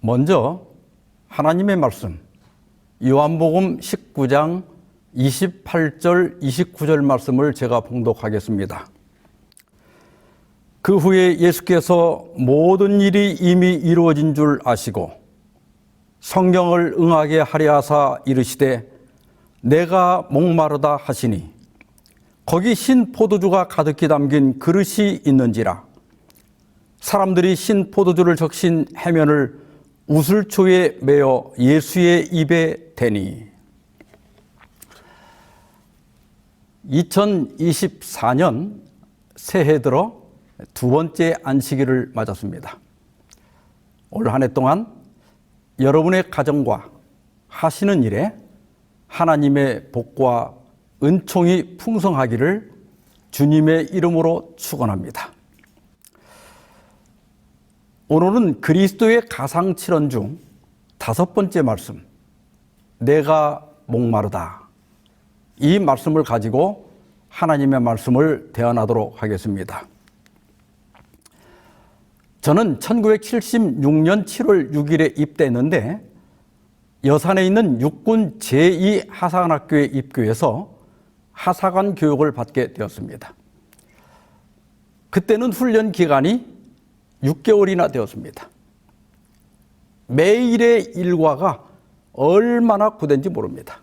먼저 하나님의 말씀 요한복음 19장 28절 29절 말씀을 제가 봉독하겠습니다. 그 후에 예수께서 모든 일이 이미 이루어진 줄 아시고 성경을 응하게 하려 하사 이르시되 내가 목마르다 하시니 거기 신 포도주가 가득히 담긴 그릇이 있는지라. 사람들이 신 포도주를 적신 해면을 우슬초에 메어 예수의 입에 대니. 2024년 새해 들어 두 번째 안식일을 맞았습니다. 올 한 해 동안 여러분의 가정과 하시는 일에 하나님의 복과 은총이 풍성하기를 주님의 이름으로 축원합니다. 오늘은 그리스도의 가상칠언 중 다섯 번째 말씀, 내가 목마르다. 이 말씀을 가지고 하나님의 말씀을 대언하도록 하겠습니다. 저는 1976년 7월 6일에 입대했는데 여산에 있는 육군 제2하사관학교에 입교해서 하사관 교육을 받게 되었습니다. 그때는 훈련 기간이 6개월이나 되었습니다. 매일의 일과가 얼마나 고된지 모릅니다.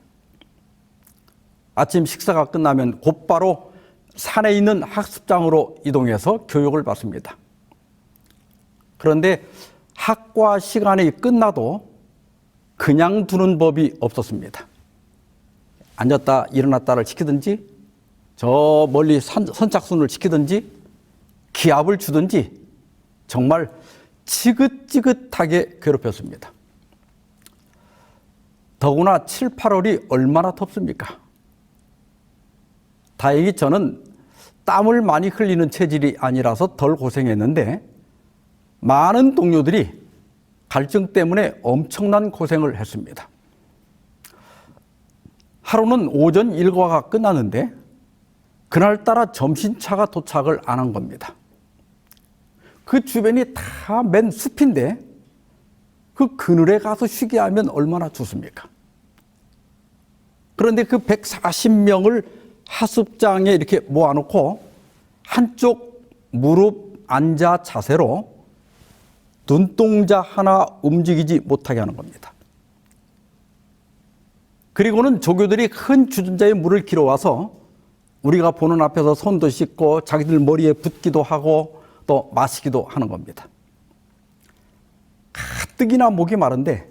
아침 식사가 끝나면 곧바로 산에 있는 학습장으로 이동해서 교육을 받습니다. 그런데 학과 시간이 끝나도 그냥 두는 법이 없었습니다. 앉았다 일어났다를 시키든지 저 멀리 선착순을 시키든지 기합을 주든지 정말 지긋지긋하게 괴롭혔습니다. 더구나 7, 8월이 얼마나 덥습니까? 다행히 저는 땀을 많이 흘리는 체질이 아니라서 덜 고생했는데 많은 동료들이 갈증 때문에 엄청난 고생을 했습니다. 하루는 오전 일과가 끝났는데 그날따라 점심차가 도착을 안 한 겁니다. 그 주변이 다 맨 숲인데 그 그늘에 가서 쉬게 하면 얼마나 좋습니까? 그런데 그 140명을 하습장에 이렇게 모아놓고 한쪽 무릎 앉아 자세로 눈동자 하나 움직이지 못하게 하는 겁니다. 그리고는 조교들이 큰 주전자에 물을 길어와서 우리가 보는 앞에서 손도 씻고 자기들 머리에 붓기도 하고 또 마시기도 하는 겁니다. 가뜩이나 목이 마른데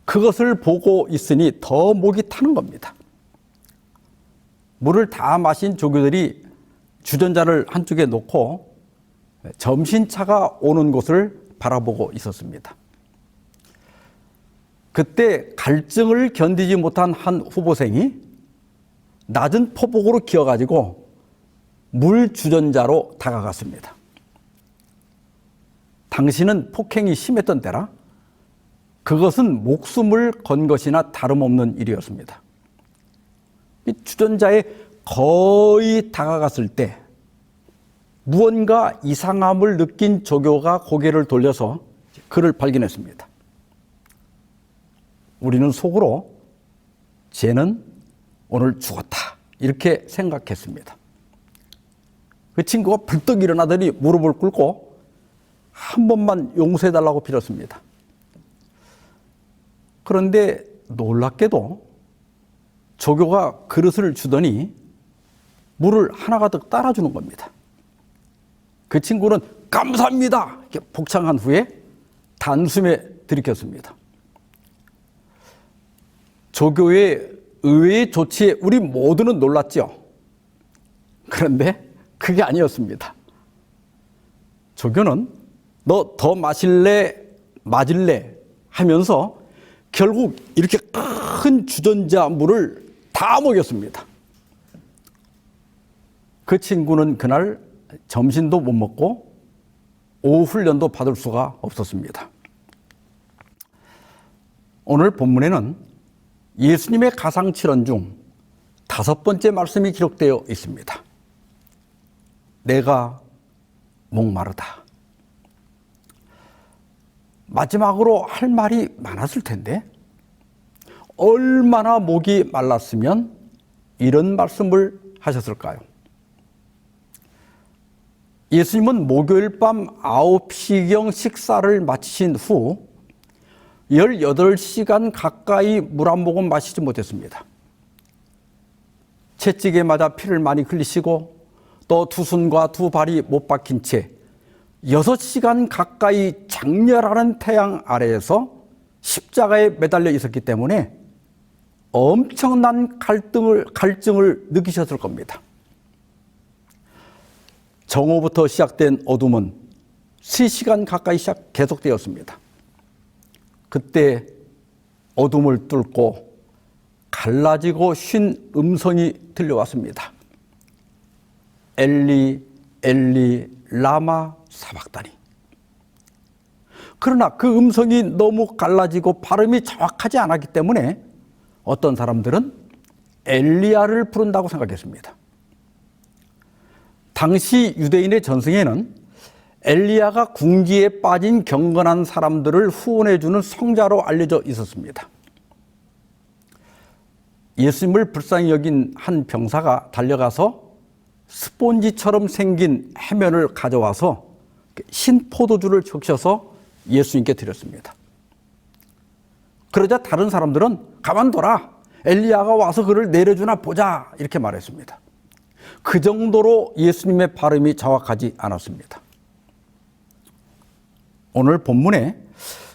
그것을 보고 있으니 더 목이 타는 겁니다. 물을 다 마신 조교들이 주전자를 한쪽에 놓고 점심차가 오는 곳을 바라보고 있었습니다. 그때 갈증을 견디지 못한 한 후보생이 낮은 포복으로 기어가지고 물 주전자로 다가갔습니다. 당신은 폭행이 심했던 때라 그것은 목숨을 건 것이나 다름없는 일이었습니다. 이 주전자에 거의 다가갔을 때 무언가 이상함을 느낀 조교가 고개를 돌려서 그를 발견했습니다. 우리는 속으로 쟤는 오늘 죽었다 이렇게 생각했습니다. 그 친구가 벌떡 일어나더니 무릎을 꿇고 한 번만 용서해달라고 빌었습니다. 그런데 놀랍게도 조교가 그릇을 주더니 물을 하나 가득 따라주는 겁니다. 그 친구는 감사합니다 이렇게 복창한 후에 단숨에 들이켰습니다. 조교의 의외의 조치에 우리 모두는 놀랐죠. 그런데 그게 아니었습니다. 조교는 너 더 마실래 맞을래 하면서 결국 이렇게 큰 주전자 물을 다 먹였습니다. 그 친구는 그날 점심도 못 먹고 오후 훈련도 받을 수가 없었습니다. 오늘 본문에는 예수님의 가상칠언 중 다섯 번째 말씀이 기록되어 있습니다. 내가 목마르다. 마지막으로 할 말이 많았을 텐데 얼마나 목이 말랐으면 이런 말씀을 하셨을까요? 예수님은 목요일 밤 9시경 식사를 마치신 후 18시간 가까이 물 한 모금 마시지 못했습니다. 채찍에 맞아 피를 많이 흘리시고 또 두 손과 두 발이 못 박힌 채 6시간 가까이 장렬하는 태양 아래에서 십자가에 매달려 있었기 때문에 엄청난 갈증을 느끼셨을 겁니다. 정오부터 시작된 어둠은 3시간 가까이 계속되었습니다. 그때 어둠을 뚫고 갈라지고 쉰 음성이 들려왔습니다. 엘리 엘리 라마 사박다니. 그러나 그 음성이 너무 갈라지고 발음이 정확하지 않았기 때문에 어떤 사람들은 엘리야를 부른다고 생각했습니다. 당시 유대인의 전승에는 엘리야가 궁지에 빠진 경건한 사람들을 후원해주는 성자로 알려져 있었습니다. 예수님을 불쌍히 여긴 한 병사가 달려가서 스폰지처럼 생긴 해면을 가져와서 신포도주를 적셔서 예수님께 드렸습니다. 그러자 다른 사람들은 가만둬라, 엘리야가 와서 그를 내려주나 보자, 이렇게 말했습니다. 그 정도로 예수님의 발음이 정확하지 않았습니다. 오늘 본문에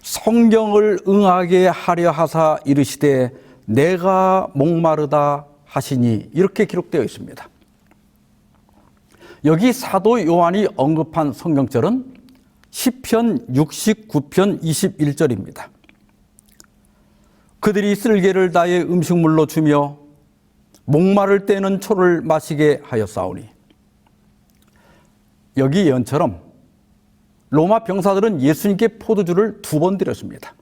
성경을 응하게 하려 하사 이르시되 내가 목마르다 하시니 이렇게 기록되어 있습니다. 여기 사도 요한이 언급한 성경절은 시편 69편 21절입니다. 그들이 쓸개를 다해 음식물로 주며 목마를 때는 초를 마시게 하였사오니. 여기 예언처럼 로마 병사들은 예수님께 포도주를 2번 드렸습니다.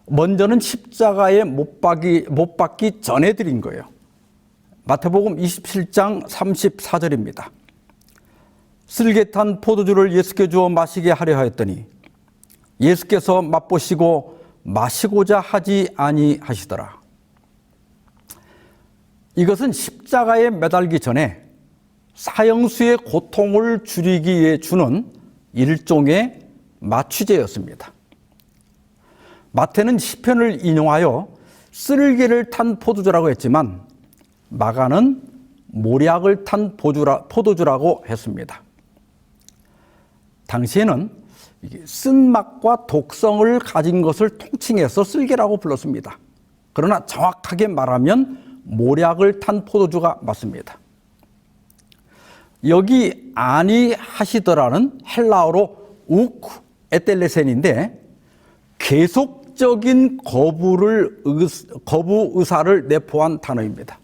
먼저는 십자가에 못 박기 전에 드린 거예요. 마태복음 27장 34절입니다. 쓸개탄 포도주를 예수께 주어 마시게 하려 하였더니 예수께서 맛보시고 마시고자 하지 아니하시더라. 이것은 십자가에 매달기 전에 사형수의 고통을 줄이기 위해 주는 일종의 마취제였습니다. 마태는 시편을 인용하여 쓸개를 탄 포도주라고 했지만 마가는 모략을 탄 포도주라고 했습니다. 당시에는 쓴맛과 독성을 가진 것을 통칭해서 쓸개라고 불렀습니다. 그러나 정확하게 말하면 모략을 탄 포도주가 맞습니다. 여기 아니하시더라는 헬라어로 우크 에텔레센인데 계속적인 거부 의사를 내포한 단어입니다.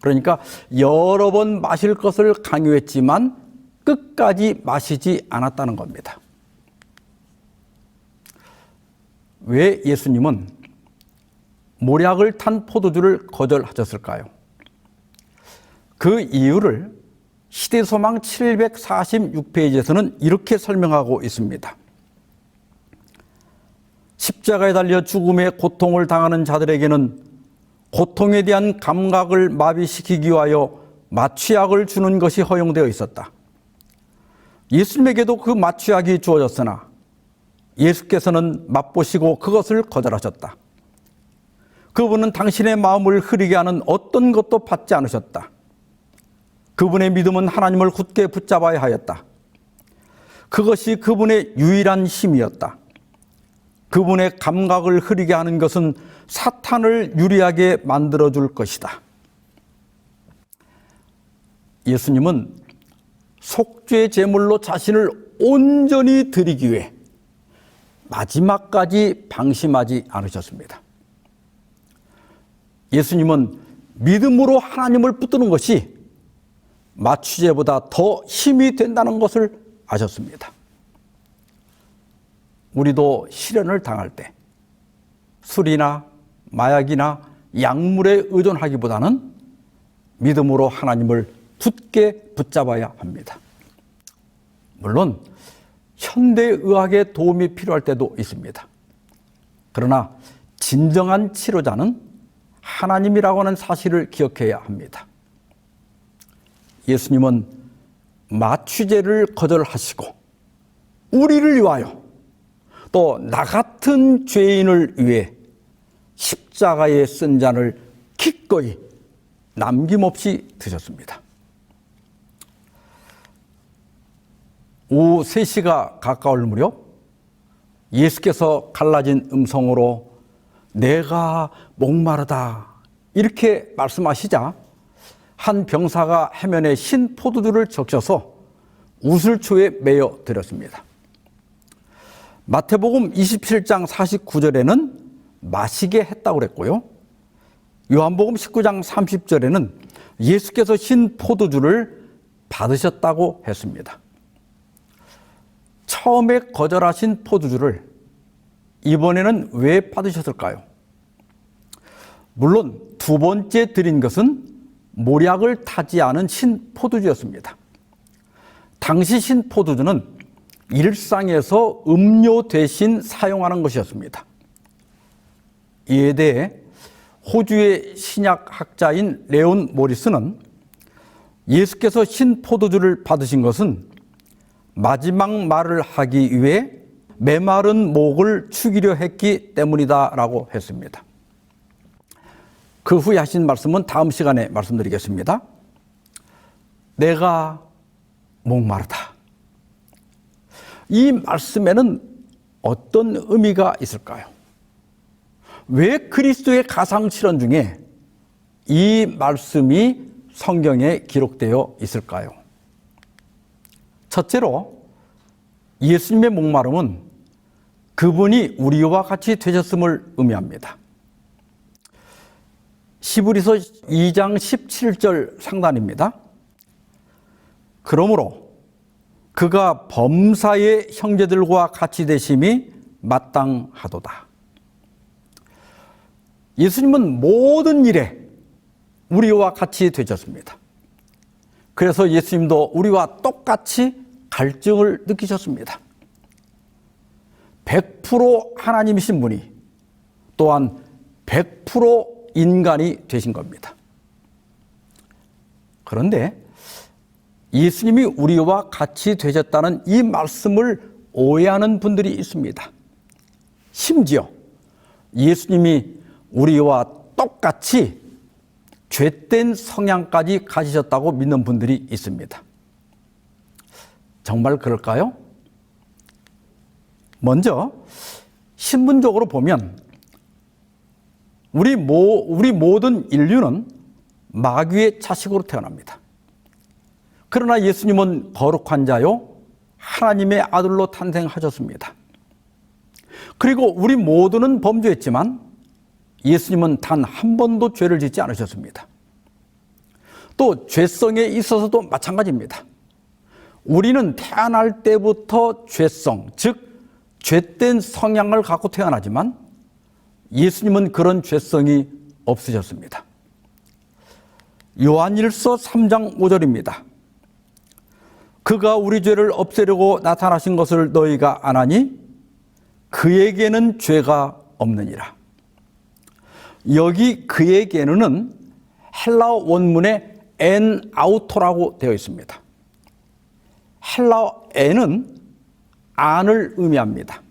그러니까 여러 번 마실 것을 강요했지만 끝까지 마시지 않았다는 겁니다. 왜 예수님은 모략을 탄 포도주를 거절하셨을까요? 그 이유를 시대소망 746페이지에서는 이렇게 설명하고 있습니다. 십자가에 달려 죽음의 고통을 당하는 자들에게는 고통에 대한 감각을 마비시키기 위하여 마취약을 주는 것이 허용되어 있었다. 예수님에게도 그 마취약이 주어졌으나 예수께서는 맛보시고 그것을 거절하셨다. 그분은 당신의 마음을 흐리게 하는 어떤 것도 받지 않으셨다. 그분의 믿음은 하나님을 굳게 붙잡아야 하였다. 그것이 그분의 유일한 힘이었다. 그분의 감각을 흐리게 하는 것은 사탄을 유리하게 만들어줄 것이다. 예수님은 속죄 제물로 자신을 온전히 드리기 위해 마지막까지 방심하지 않으셨습니다. 예수님은 믿음으로 하나님을 붙드는 것이 마취제보다 더 힘이 된다는 것을 아셨습니다. 우리도 시련을 당할 때 술이나 마약이나 약물에 의존하기보다는 믿음으로 하나님을 굳게 붙잡아야 합니다. 물론 현대의학의 도움이 필요할 때도 있습니다. 그러나 진정한 치료자는 하나님이라고 하는 사실을 기억해야 합니다. 예수님은 마취제를 거절하시고 우리를 위하여 또 나 같은 죄인을 위해 십자가에 쓴 잔을 기꺼이 남김없이 드셨습니다. 오후 3시가 가까울 무렵 예수께서 갈라진 음성으로 내가 목마르다 이렇게 말씀하시자 한 병사가 해면에 신 포도주를 적셔서 우슬초에 매어 드렸습니다. 마태복음 27장 49절에는 마시게 했다고 그랬고요. 요한복음 19장 30절에는 예수께서 신 포도주를 받으셨다고 했습니다. 처음에 거절하신 포도주를 이번에는 왜 받으셨을까요? 물론 두 번째 드린 것은 모략을 타지 않은 신포도주였습니다. 당시 신포도주는 일상에서 음료 대신 사용하는 것이었습니다. 이에 대해 호주의 신약학자인 레온 모리스는 예수께서 신포도주를 받으신 것은 마지막 말을 하기 위해 메마른 목을 축이려 했기 때문이다라고 했습니다. 그 후에 하신 말씀은 다음 시간에 말씀드리겠습니다. 내가 목마르다. 이 말씀에는 어떤 의미가 있을까요? 왜 그리스도의 가상실현 중에 이 말씀이 성경에 기록되어 있을까요? 첫째로 예수님의 목마름은 그분이 우리와 같이 되셨음을 의미합니다. 히브리서 2장 17절 상단입니다. 그러므로 그가 범사의 형제들과 같이 되심이 마땅하도다. 예수님은 모든 일에 우리와 같이 되셨습니다. 그래서 예수님도 우리와 똑같이 갈증을 느끼셨습니다. 100% 하나님이신 분이 또한 100% 인간이 되신 겁니다. 그런데 예수님이 우리와 같이 되셨다는 이 말씀을 오해하는 분들이 있습니다. 심지어 예수님이 우리와 똑같이 죄된 성향까지 가지셨다고 믿는 분들이 있습니다. 정말 그럴까요? 먼저 신분적으로 보면 우리 모든 인류는 마귀의 자식으로 태어납니다. 그러나 예수님은 거룩한 자요 하나님의 아들로 탄생하셨습니다. 그리고 우리 모두는 범죄했지만 예수님은 단 한 번도 죄를 짓지 않으셨습니다. 또 죄성에 있어서도 마찬가지입니다. 우리는 태어날 때부터 죄성, 즉 죄된 성향을 갖고 태어나지만 예수님은 그런 죄성이 없으셨습니다. 요한일서 3장 5절입니다. 그가 우리 죄를 없애려고 나타나신 것을 너희가 아나니 그에게는 죄가 없느니라. 여기 그에게는 헬라어 원문에 엔 아우토라고 되어 있습니다. 헬라어 엔은 안을 의미합니다.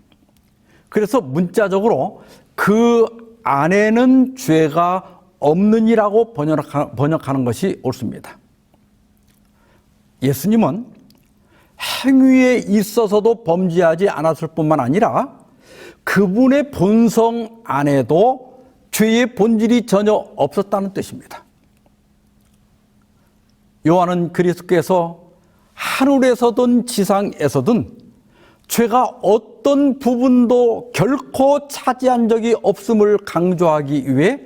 그래서 문자적으로 그 안에는 죄가 없느니라고 번역하는 것이 옳습니다. 예수님은 행위에 있어서도 범죄하지 않았을 뿐만 아니라 그분의 본성 안에도 죄의 본질이 전혀 없었다는 뜻입니다. 요한은 그리스도께서 하늘에서든 지상에서든 죄가 어떤 부분도 결코 차지한 적이 없음을 강조하기 위해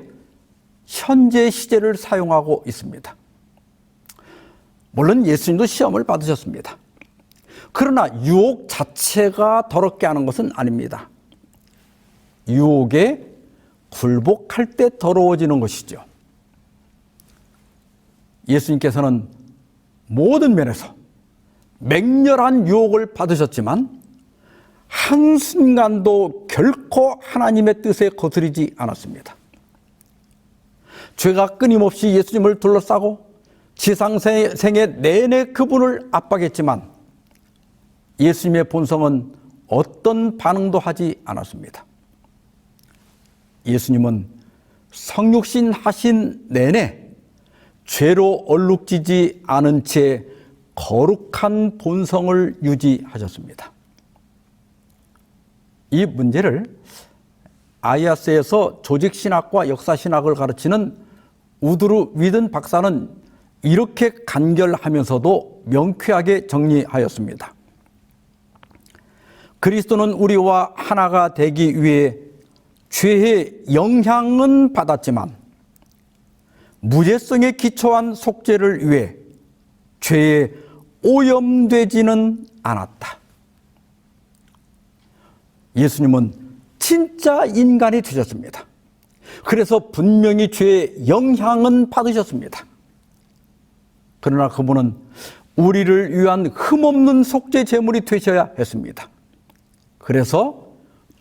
현재 시제를 사용하고 있습니다. 물론 예수님도 시험을 받으셨습니다. 그러나 유혹 자체가 더럽게 하는 것은 아닙니다. 유혹에 굴복할 때 더러워지는 것이죠. 예수님께서는 모든 면에서 맹렬한 유혹을 받으셨지만 한순간도 결코 하나님의 뜻에 거스르지 않았습니다. 죄가 끊임없이 예수님을 둘러싸고 지상생애 내내 그분을 압박했지만 예수님의 본성은 어떤 반응도 하지 않았습니다. 예수님은 성육신 하신 내내 죄로 얼룩지지 않은 채 거룩한 본성을 유지하셨습니다. 이 문제를 아이아스에서 조직신학과 역사신학을 가르치는 우드루 위든 박사는 이렇게 간결하면서도 명쾌하게 정리하였습니다. 그리스도는 우리와 하나가 되기 위해 죄의 영향은 받았지만 무죄성에 기초한 속죄를 위해 죄에 오염되지는 않았다. 예수님은 진짜 인간이 되셨습니다. 그래서 분명히 죄의 영향은 받으셨습니다. 그러나 그분은 우리를 위한 흠없는 속죄 제물이 되셔야 했습니다. 그래서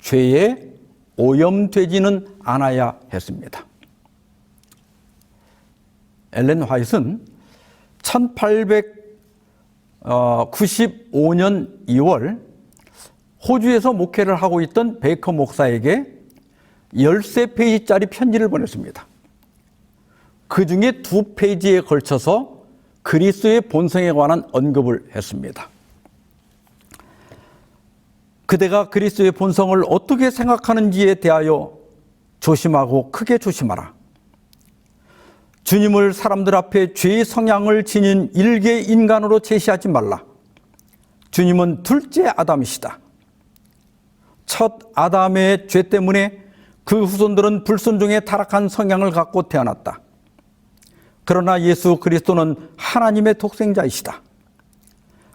죄에 오염되지는 않아야 했습니다. 엘렌 화이트는 1895년 2월 호주에서 목회를 하고 있던 베이커 목사에게 13페이지짜리 편지를 보냈습니다. 그 중에 2페이지에 걸쳐서 그리스도의 본성에 관한 언급을 했습니다. 그대가 그리스도의 본성을 어떻게 생각하는지에 대하여 조심하고 크게 조심하라. 주님을 사람들 앞에 죄의 성향을 지닌 일개 인간으로 제시하지 말라. 주님은 둘째 아담이시다. 첫 아담의 죄 때문에 그 후손들은 불순종에 타락한 성향을 갖고 태어났다. 그러나 예수 그리스도는 하나님의 독생자이시다.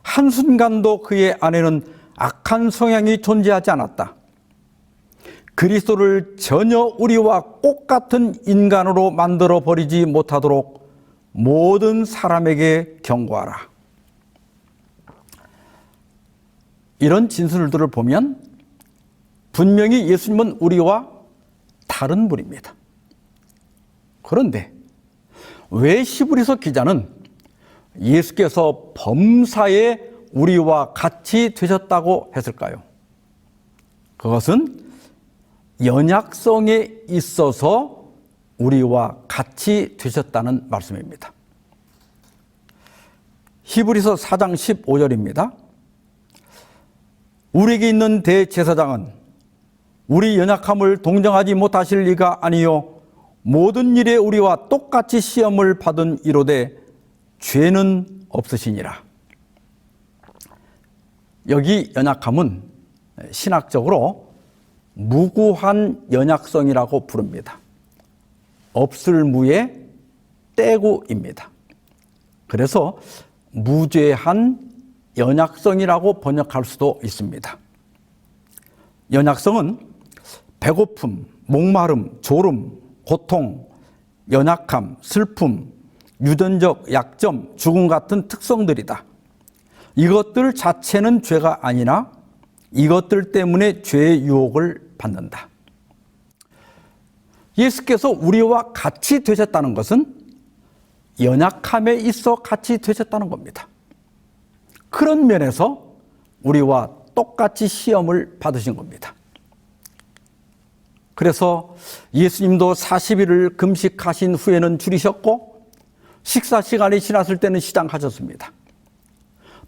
한순간도 그의 안에는 악한 성향이 존재하지 않았다. 그리스도를 전혀 우리와 똑같은 인간으로 만들어 버리지 못하도록 모든 사람에게 경고하라. 이런 진술들을 보면 분명히 예수님은 우리와 다른 분입니다. 그런데 왜 히브리서 기자는 예수께서 범사에 우리와 같이 되셨다고 했을까요? 그것은 연약성에 있어서 우리와 같이 되셨다는 말씀입니다. 히브리서 4장 15절입니다. 우리에게 있는 대제사장은 우리 연약함을 동정하지 못하실 리가 아니요 모든 일에 우리와 똑같이 시험을 받은 이로되 죄는 없으시니라. 여기 연약함은 신학적으로 무고한 연약성이라고 부릅니다. 없을 무의 떼구입니다. 그래서 무죄한 연약성이라고 번역할 수도 있습니다. 연약성은 배고픔, 목마름, 졸음, 고통, 연약함, 슬픔, 유전적 약점, 죽음 같은 특성들이다. 이것들 자체는 죄가 아니라 이것들 때문에 죄의 유혹을 받는다. 예수께서 우리와 같이 되셨다는 것은 연약함에 있어 같이 되셨다는 겁니다. 그런 면에서 우리와 똑같이 시험을 받으신 겁니다. 그래서 예수님도 40일을 금식하신 후에는 줄이셨고 식사 시간이 지났을 때는 시장하셨습니다.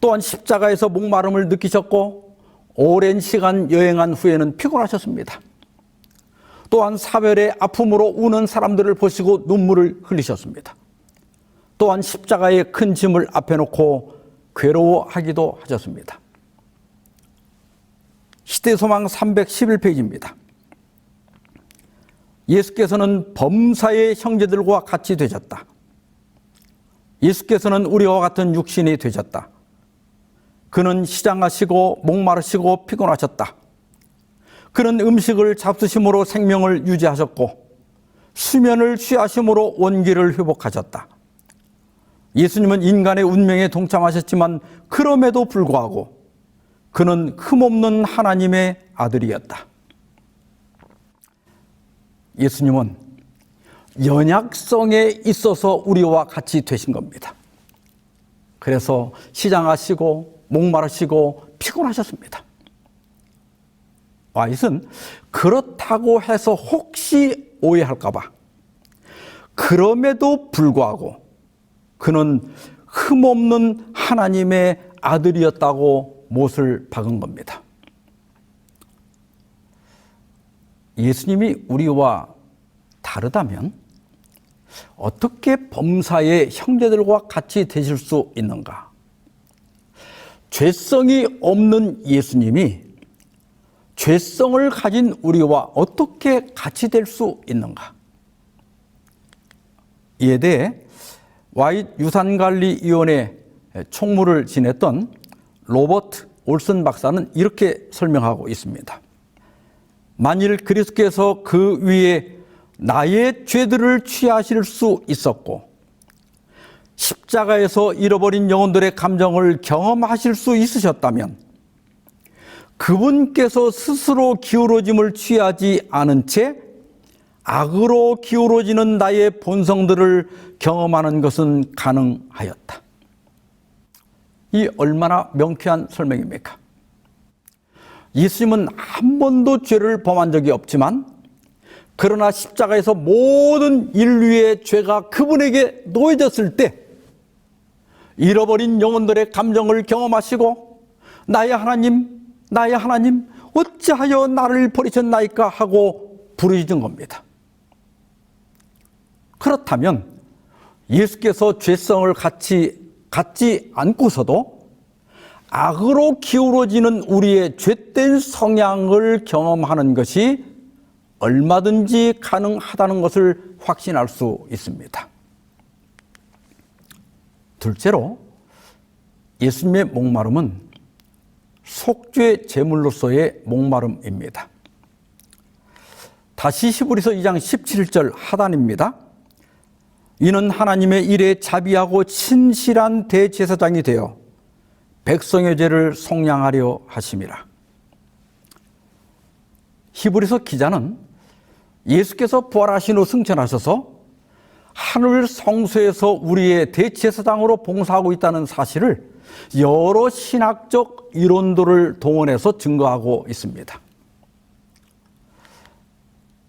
또한 십자가에서 목마름을 느끼셨고 오랜 시간 여행한 후에는 피곤하셨습니다. 또한 사별의 아픔으로 우는 사람들을 보시고 눈물을 흘리셨습니다. 또한 십자가의 큰 짐을 앞에 놓고 괴로워하기도 하셨습니다. 시대소망 311페이지입니다. 예수께서는 범사의 형제들과 같이 되셨다. 예수께서는 우리와 같은 육신이 되셨다. 그는 시장하시고 목마르시고 피곤하셨다. 그는 음식을 잡수심으로 생명을 유지하셨고 수면을 취하심으로 원기를 회복하셨다. 예수님은 인간의 운명에 동참하셨지만 그럼에도 불구하고 그는 흠없는 하나님의 아들이었다. 예수님은 연약성에 있어서 우리와 같이 되신 겁니다. 그래서 시장하시고 목마르시고 피곤하셨습니다. 이것은 그렇다고 해서 혹시 오해할까 봐, 그럼에도 불구하고 그는 흠없는 하나님의 아들이었다고 못을 박은 겁니다. 예수님이 우리와 다르다면 어떻게 범사의 형제들과 같이 되실 수 있는가? 죄성이 없는 예수님이 죄성을 가진 우리와 어떻게 같이 될 수 있는가? 이에 대해 와잇 유산관리위원회 총무를 지냈던 로버트 올슨 박사는 이렇게 설명하고 있습니다. 만일 그리스도께서 그 위에 나의 죄들을 취하실 수 있었고 십자가에서 잃어버린 영혼들의 감정을 경험하실 수 있으셨다면 그분께서 스스로 기울어짐을 취하지 않은 채 악으로 기울어지는 나의 본성들을 경험하는 것은 가능하였다. 이 얼마나 명쾌한 설명입니까? 예수님은 한 번도 죄를 범한 적이 없지만 그러나 십자가에서 모든 인류의 죄가 그분에게 놓여졌을 때 잃어버린 영혼들의 감정을 경험하시고 나의 하나님, 나의 하나님 어찌하여 나를 버리셨나이까 하고 부르짖은 겁니다. 그렇다면 예수께서 죄성을 갖지 않고서도 악으로 기울어지는 우리의 죄된 성향을 경험하는 것이 얼마든지 가능하다는 것을 확신할 수 있습니다. 둘째로 예수님의 목마름은 속죄 제물로서의 목마름입니다. 다시 히브리서 2장 17절 하단입니다. 이는 하나님의 일에 자비하고 신실한 대제사장이 되어 백성의 죄를 속량하려 하심이라. 히브리서 기자는 예수께서 부활하신 후 승천하셔서 하늘 성소에서 우리의 대제사장으로 봉사하고 있다는 사실을 여러 신학적 이론들을 동원해서 증거하고 있습니다.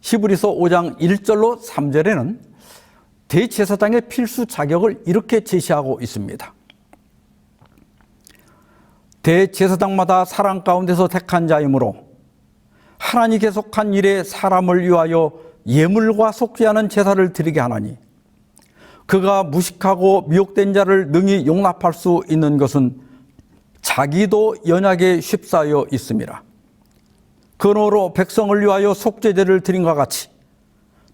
히브리서 5장 1절로 3절에는 대제사장의 필수 자격을 이렇게 제시하고 있습니다. 대제사장마다 사람 가운데서 택한 자이므로 하나님께 속한 일에 사람을 위하여 예물과 속죄하는 제사를 드리게 하나니 그가 무식하고 미혹된 자를 능히 용납할 수 있는 것은 자기도 연약에 휩싸여 있음이라. 그러므로 백성을 위하여 속죄제를 드린과 같이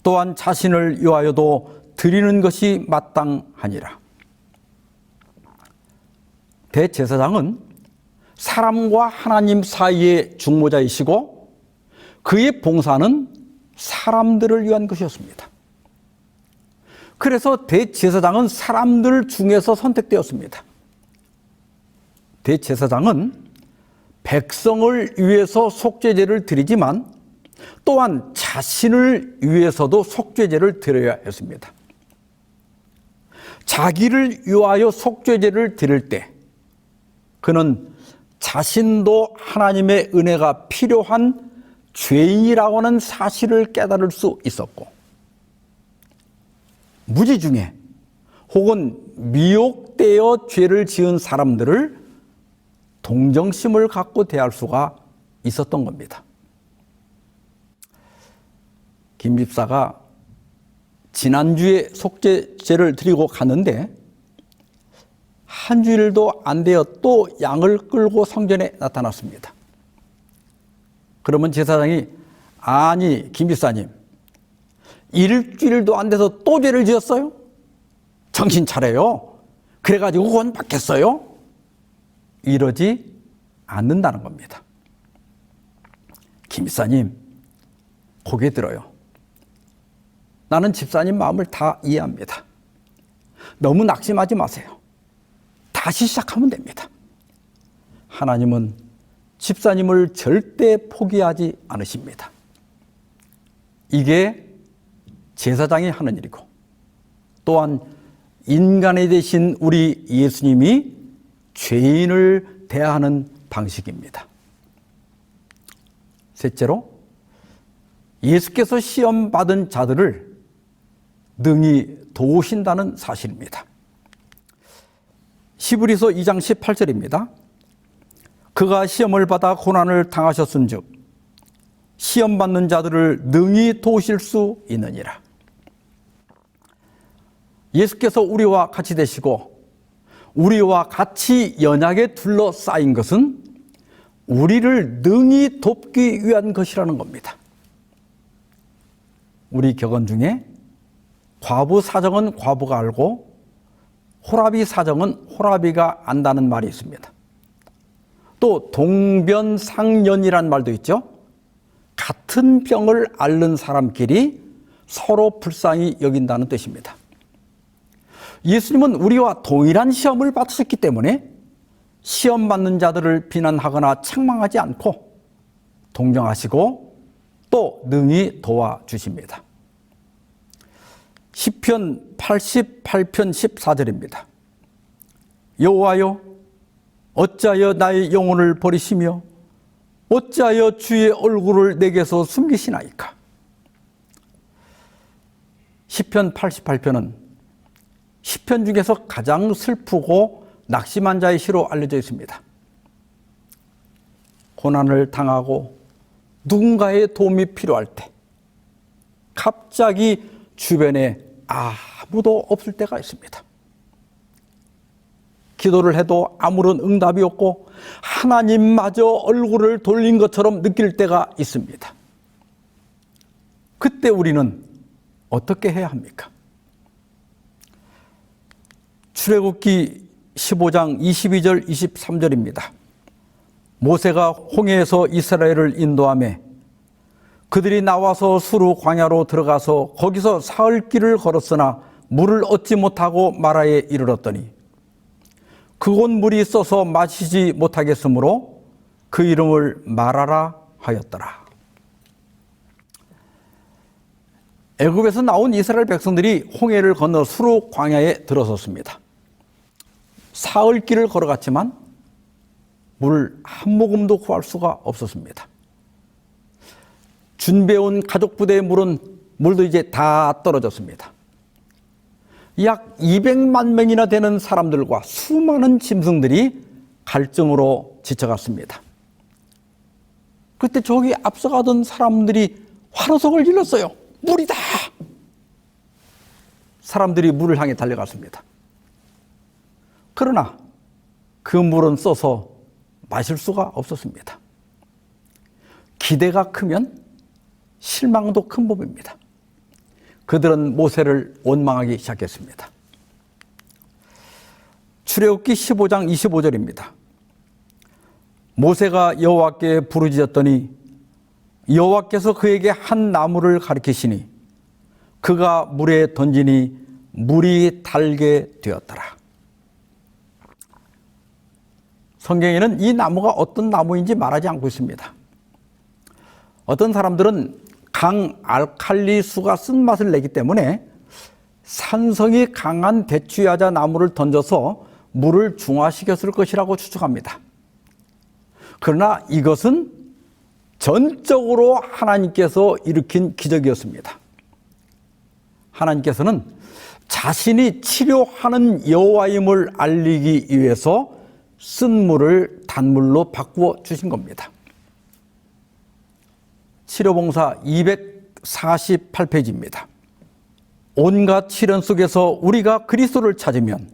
또한 자신을 위하여도 드리는 것이 마땅하니라. 대제사장은 사람과 하나님 사이의 중보자이시고 그의 봉사는 사람들을 위한 것이었습니다. 그래서 대제사장은 사람들 중에서 선택되었습니다. 대제사장은 백성을 위해서 속죄제를 드리지만 또한 자신을 위해서도 속죄제를 드려야 했습니다. 자기를 위하여 속죄제를 드릴 때 그는 자신도 하나님의 은혜가 필요한 죄인이라고 하는 사실을 깨달을 수 있었고 무지 중에 혹은 미혹되어 죄를 지은 사람들을 동정심을 갖고 대할 수가 있었던 겁니다. 김 집사가 지난주에 속죄제를 드리고 갔는데 한 주일도 안 되어 또 양을 끌고 성전에 나타났습니다. 그러면 제사장이 아니 김 집사님 일주일도 안 돼서 또 죄를 지었어요? 정신 차려요. 그래가지고 원 받겠어요? 이러지 않는다는 겁니다. 김 집사님 고개 들어요. 나는 집사님 마음을 다 이해합니다. 너무 낙심하지 마세요. 다시 시작하면 됩니다. 하나님은 집사님을 절대 포기하지 않으십니다. 이게 제사장이 하는 일이고, 또한 인간이 되신 우리 예수님이 죄인을 대하는 방식입니다. 셋째로, 예수께서 시험받은 자들을 능히 도우신다는 사실입니다. 히브리서 2장 18절입니다. 그가 시험을 받아 고난을 당하셨은즉 시험받는 자들을 능히 도우실 수 있느니라. 예수께서 우리와 같이 되시고 우리와 같이 연약에 둘러싸인 것은 우리를 능히 돕기 위한 것이라는 겁니다. 우리 격언 중에 과부 사정은 과부가 알고 호라비 사정은 호라비가 안다는 말이 있습니다. 또 동변상련이란 말도 있죠. 같은 병을 앓는 사람끼리 서로 불쌍히 여긴다는 뜻입니다. 예수님은 우리와 동일한 시험을 받으셨기 때문에 시험 받는 자들을 비난하거나 책망하지 않고 동정하시고 또 능히 도와주십니다. 시편 88편 14절입니다. 여호와여, 어찌하여 나의 영혼을 버리시며 어찌하여 주의 얼굴을 내게서 숨기시나이까. 시편 88편은 시편 중에서 가장 슬프고 낙심한 자의 시로 알려져 있습니다. 고난을 당하고 누군가의 도움이 필요할 때 갑자기 주변에 아무도 없을 때가 있습니다. 기도를 해도 아무런 응답이 없고 하나님마저 얼굴을 돌린 것처럼 느낄 때가 있습니다. 그때 우리는 어떻게 해야 합니까? 출애굽기 15장 22절 23절입니다. 모세가 홍해에서 이스라엘을 인도하며 그들이 나와서 수르 광야로 들어가서 거기서 사흘 길을 걸었으나 물을 얻지 못하고 마라에 이르렀더니 그곳 물이 써서 마시지 못하겠으므로 그 이름을 마라라 하였더라. 애굽에서 나온 이스라엘 백성들이 홍해를 건너 수르 광야에 들어섰습니다. 사흘 길을 걸어갔지만 물 한 모금도 구할 수가 없었습니다. 준비해온 가족 부대의 물도 이제 다 떨어졌습니다. 약 200만 명이나 되는 사람들과 수많은 짐승들이 갈증으로 지쳐갔습니다. 그때 저기 앞서가던 사람들이 환호성을 질렀어요. 물이다! 사람들이 물을 향해 달려갔습니다. 그러나 그 물은 써서 마실 수가 없었습니다. 기대가 크면 실망도 큰 법입니다. 그들은 모세를 원망하기 시작했습니다. 출애굽기 15장 25절입니다. 모세가 여호와께 부르짖었더니 여호와께서 그에게 한 나무를 가리키시니 그가 물에 던지니 물이 달게 되었더라. 성경에는 이 나무가 어떤 나무인지 말하지 않고 있습니다. 어떤 사람들은 강 알칼리수가 쓴맛을 내기 때문에 산성이 강한 대추야자 나무를 던져서 물을 중화시켰을 것이라고 추측합니다. 그러나 이것은 전적으로 하나님께서 일으킨 기적이었습니다. 하나님께서는 자신이 치료하는 여호와임을 알리기 위해서 쓴 물을 단물로 바꾸어 주신 겁니다. 치료봉사 248페이지입니다. 온갖 시련 속에서 우리가 그리스도를 찾으면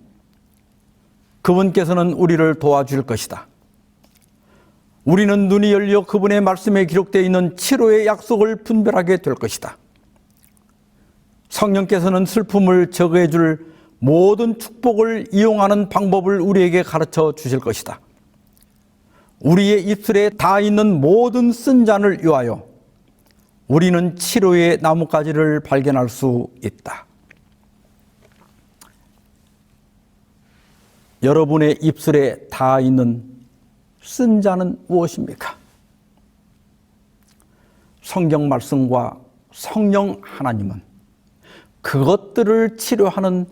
그분께서는 우리를 도와줄 것이다. 우리는 눈이 열려 그분의 말씀에 기록되어 있는 치료의 약속을 분별하게 될 것이다. 성령께서는 슬픔을 제거해 줄 모든 축복을 이용하는 방법을 우리에게 가르쳐 주실 것이다. 우리의 입술에 닿아 있는 모든 쓴 잔을 위하여 우리는 치료의 나뭇가지를 발견할 수 있다. 여러분의 입술에 닿아 있는 쓴 자는 무엇입니까? 성경 말씀과 성령 하나님은 그것들을 치료하는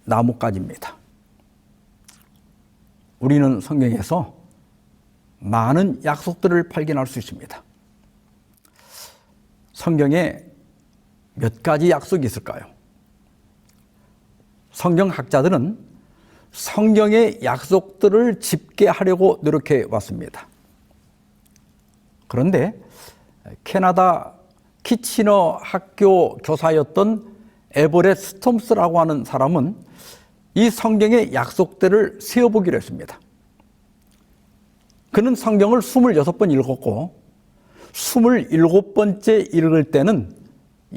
나뭇가지입니다. 우리는 성경에서 많은 약속들을 발견할 수 있습니다. 성경에 몇 가지 약속이 있을까요? 성경학자들은 성경의 약속들을 집계하려고 노력해 왔습니다. 그런데 캐나다 키치너 학교 교사였던 에버렛 스톰스라고 하는 사람은 이 성경의 약속들을 세어보기로 했습니다. 그는 성경을 26번 읽었고 27번째 읽을 때는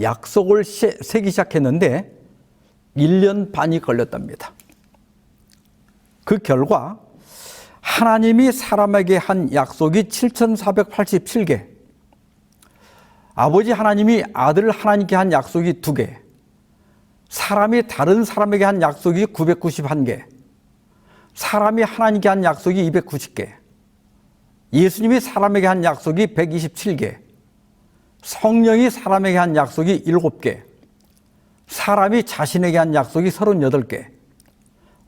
약속을 세기 시작했는데 1년 반이 걸렸답니다. 그 결과 하나님이 사람에게 한 약속이 7,487개, 아버지 하나님이 아들 하나님께 한 약속이 2개, 사람이 다른 사람에게 한 약속이 991개, 사람이 하나님께 한 약속이 290개, 예수님이 사람에게 한 약속이 127개, 성령이 사람에게 한 약속이 7개, 사람이 자신에게 한 약속이 38개,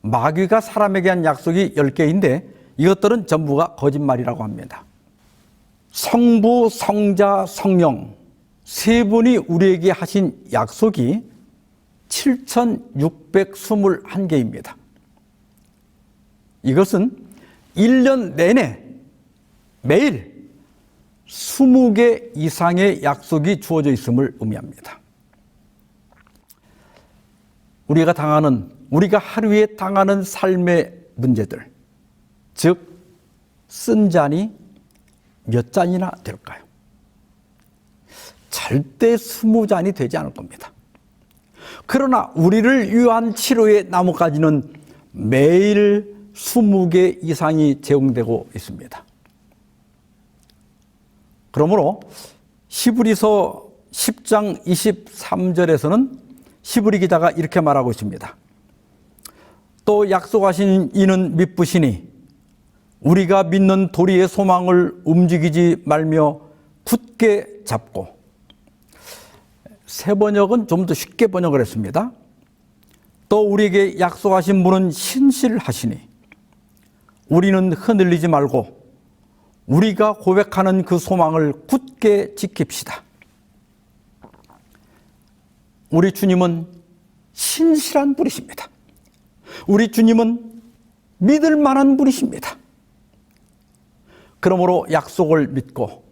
마귀가 사람에게 한 약속이 10개인데 이것들은 전부가 거짓말이라고 합니다. 성부, 성자, 성령 세 분이 우리에게 하신 약속이 7,621개입니다. 이것은 1년 내내 매일 20개 이상의 약속이 주어져 있음을 의미합니다. 우리가 하루에 당하는 삶의 문제들, 즉 쓴 잔이 몇 잔이나 될까요? 절대 20잔이 되지 않을 겁니다. 그러나 우리를 위한 치료의 나뭇가지는 매일 20개 이상이 제공되고 있습니다. 그러므로 히브리서 10장 23절에서는 히브리 기자가 이렇게 말하고 있습니다. 또 약속하신 이는 미쁘시니 우리가 믿는 도리의 소망을 움직이지 말며 굳게 잡고, 새 번역은 좀 더 쉽게 번역을 했습니다. 또 우리에게 약속하신 분은 신실하시니 우리는 흔들리지 말고 우리가 고백하는 그 소망을 굳게 지킵시다. 우리 주님은 신실한 분이십니다. 우리 주님은 믿을 만한 분이십니다. 그러므로 약속을 믿고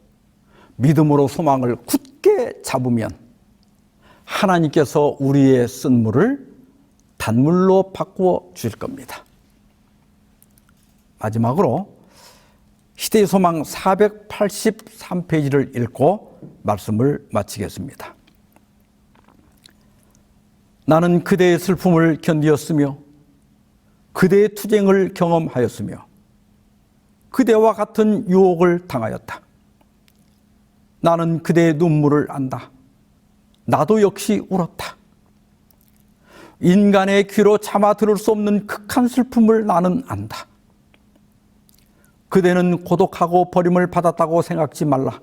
믿음으로 소망을 굳게 잡으면 하나님께서 우리의 쓴물을 단물로 바꾸어 주실 겁니다. 마지막으로 시대의 소망 483페이지를 읽고 말씀을 마치겠습니다. 나는 그대의 슬픔을 견디었으며 그대의 투쟁을 경험하였으며 그대와 같은 유혹을 당하였다. 나는 그대의 눈물을 안다. 나도 역시 울었다. 인간의 귀로 차마 들을 수 없는 극한 슬픔을 나는 안다. 그대는 고독하고 버림을 받았다고 생각지 말라.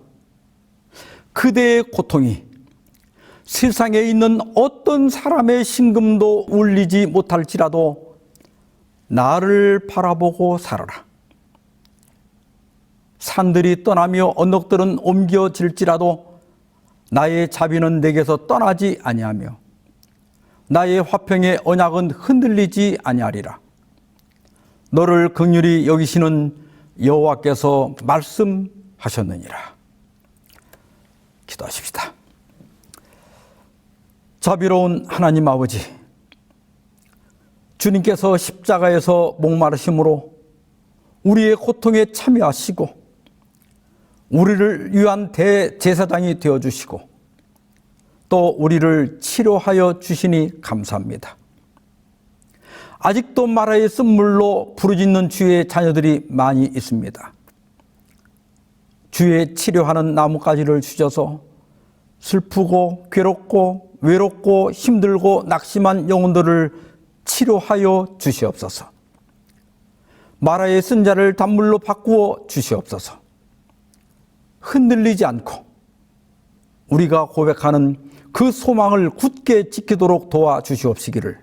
그대의 고통이 세상에 있는 어떤 사람의 심금도 울리지 못할지라도 나를 바라보고 살아라. 산들이 떠나며 언덕들은 옮겨질지라도 나의 자비는 내게서 떠나지 아니하며 나의 화평의 언약은 흔들리지 아니하리라. 너를 긍휼히 여기시는 여호와께서 말씀하셨느니라. 기도하십시다. 자비로운 하나님 아버지, 주님께서 십자가에서 목마르심으로 우리의 고통에 참여하시고 우리를 위한 대제사장이 되어주시고 또 우리를 치료하여 주시니 감사합니다. 아직도 마라의 쓴물로 부르짖는 주의 자녀들이 많이 있습니다. 주의 치료하는 나뭇가지를 주셔서 슬프고 괴롭고 외롭고 힘들고 낙심한 영혼들을 치료하여 주시옵소서. 마라의 쓴 자를 단물로 바꾸어 주시옵소서. 흔들리지 않고 우리가 고백하는 그 소망을 굳게 지키도록 도와주시옵시기를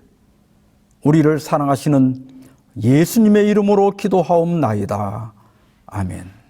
우리를 사랑하시는 예수님의 이름으로 기도하옵나이다. 아멘.